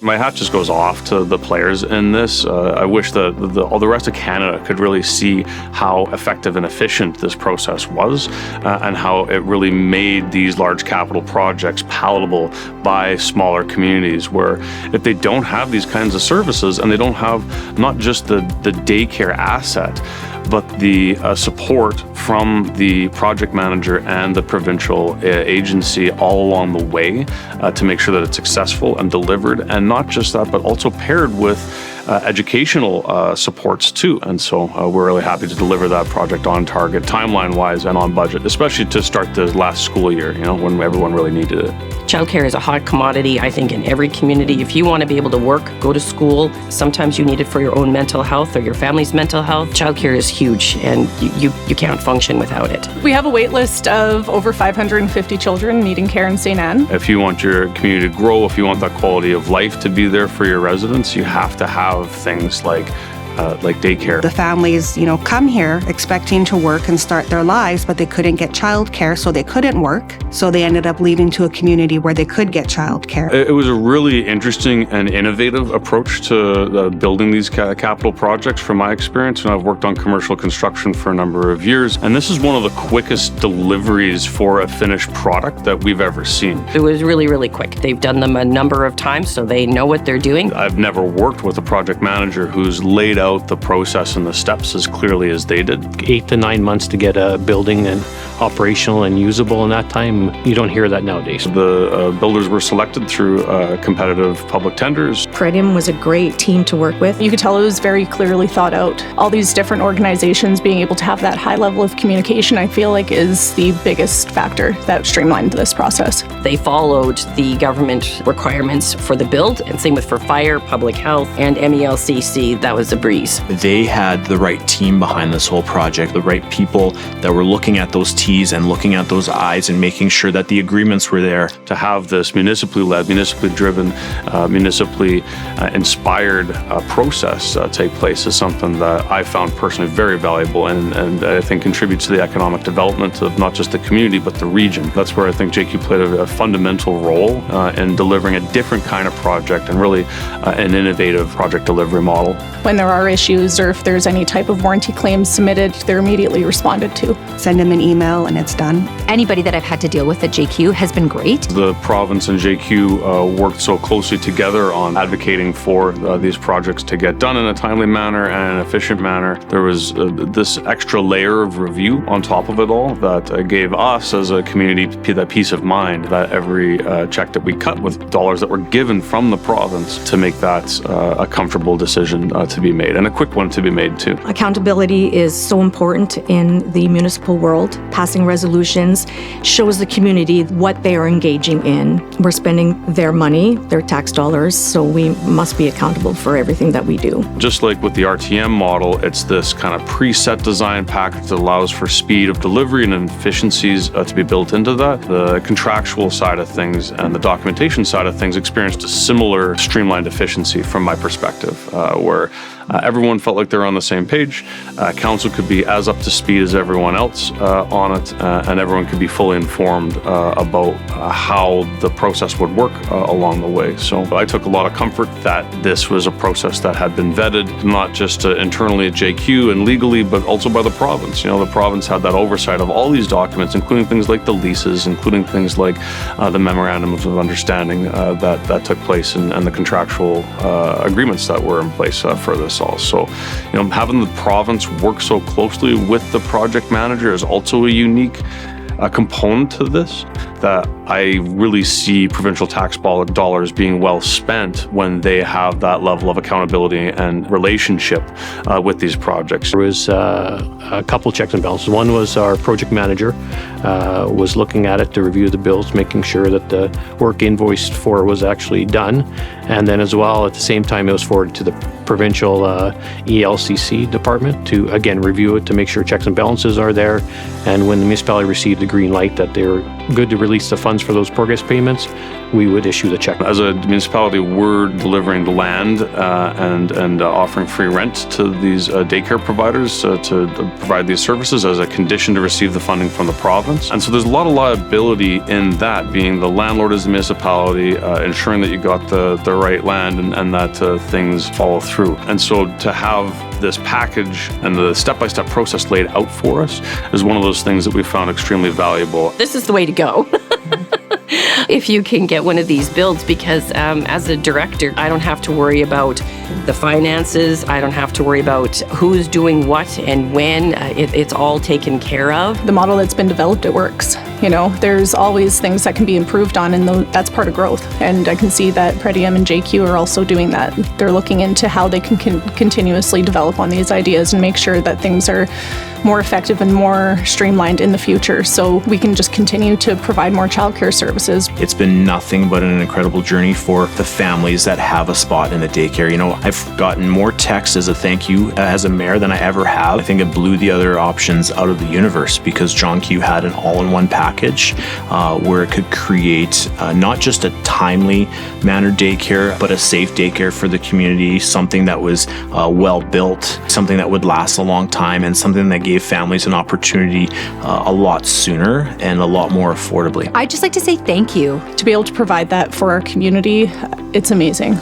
My hat just goes off to the players in this. I wish that all the rest of Canada could really see how effective and efficient this process was, and how it really made these large capital projects palatable by smaller communities, where if they don't have these kinds of services and they don't have not just the daycare asset, but the support from the project manager and the provincial agency all along the way to make sure that it's successful and delivered, and not just that, but also paired with educational supports too. And so we're really happy to deliver that project on target, timeline-wise, and on budget, especially to start the last school year, when everyone really needed it. Childcare is a hot commodity, I think, in every community. If you want to be able to work, go to school, sometimes you need it for your own mental health or your family's mental health. Childcare is huge, and you can't function without it. We have a wait list of over 550 children needing care in St. Anne. If you want your community to grow, if you want that quality of life to be there for your residents, you have to have things like daycare. The families, come here expecting to work and start their lives, but they couldn't get childcare, so they couldn't work. So they ended up leaving to a community where they could get childcare. It was a really interesting and innovative approach to building these capital projects from my experience. And I've worked on commercial construction for a number of years. And this is one of the quickest deliveries for a finished product that we've ever seen. It was really, really quick. They've done them a number of times, so they know what they're doing. I've never worked with a project manager who's laid out the process and the steps as clearly as they did. 8 to 9 months to get a building and operational and usable in that time. You don't hear that nowadays. The builders were selected through competitive public tenders. Pretium was a great team to work with. You could tell it was very clearly thought out. All these different organizations being able to have that high level of communication, I feel like, is the biggest factor that streamlined this process. They followed the government requirements for the build, and same with for fire, public health, and MELCC. That was a breeze. They had the right team behind this whole project, the right people that were looking at those T's and looking at those I's and making sure that the agreements were there. To have this municipally led, municipally driven, municipally inspired process take place is something that I found personally very valuable, and I think contributes to the economic development of not just the community but the region. That's where I think JQ played a fundamental role in delivering a different kind of project and really an innovative project delivery model. When there are issues or if there's any type of warranty claims submitted, they're immediately responded to. Send them an email and it's done. Anybody that I've had to deal with at JQ has been great. The province and JQ worked so closely together on advocating for these projects to get done in a timely manner and an efficient manner. There was this extra layer of review on top of it all that gave us as a community that peace of mind that every check that we cut with dollars that were given from the province to make that a comfortable decision to be made, and a quick one to be made too. Accountability is so important in the municipal world. Passing resolutions shows the community what they are engaging in. We're spending their money, their tax dollars, so we must be accountable for everything that we do. Just like with the RTM model, it's this kind of preset design package that allows for speed of delivery and efficiencies to be built into that. The contractual side of things and the documentation side of things experienced a similar streamlined efficiency from my perspective, where everyone felt like they're on the same page. Council could be as up to speed as everyone else on it, and everyone could be fully informed about how the process would work along the way. So I took a lot of comfort that this was a process that had been vetted, not just internally at JQ and legally, but also by the province. The province had that oversight of all these documents, including things like the leases, including things like the memorandums of understanding that took place, and the contractual agreements that were in place for this all. So, having the province work so closely with the project manager is also a unique component to this, that I really see provincial tax dollars being well spent when they have that level of accountability and relationship with these projects. There was a couple checks and balances. One was our project manager was looking at it to review the bills, making sure that the work invoiced for was actually done. And then as well, at the same time, it was forwarded to the provincial ELCC department to, again, review it to make sure checks and balances are there. And when the municipality received the green light that they're good to release the funds for those progress payments, we would issue the check. As a municipality, we're delivering the land and offering free rent to these daycare providers to provide these services as a condition to receive the funding from the province. And so there's a lot of liability in that, being the landlord is the municipality, ensuring that you got the right land and that things follow through. And so to have this package and the step-by-step process laid out for us is one of those things that we found extremely valuable. This is the way to go. If you can get one of these builds, because as a director, I don't have to worry about the finances. I don't have to worry about who's doing what and when. It's all taken care of. The model that's been developed, it works. You know, there's always things that can be improved on, and that's part of growth. And I can see that Pretium and JQ are also doing that. They're looking into how they can continuously develop on these ideas and make sure that things are more effective and more streamlined in the future, so we can just continue to provide more childcare services. It's been nothing but an incredible journey for the families that have a spot in the daycare. You know, I've gotten more texts as a thank you as a mayor than I ever have. I think it blew the other options out of the universe because John Q had an all-in-one package where it could create not just a timely mannered daycare, but a safe daycare for the community, something that was well built, something that would last a long time, and something that gave families an opportunity a lot sooner and a lot more affordably. I'd just like to say thank you. To be able to provide that for our community, it's amazing.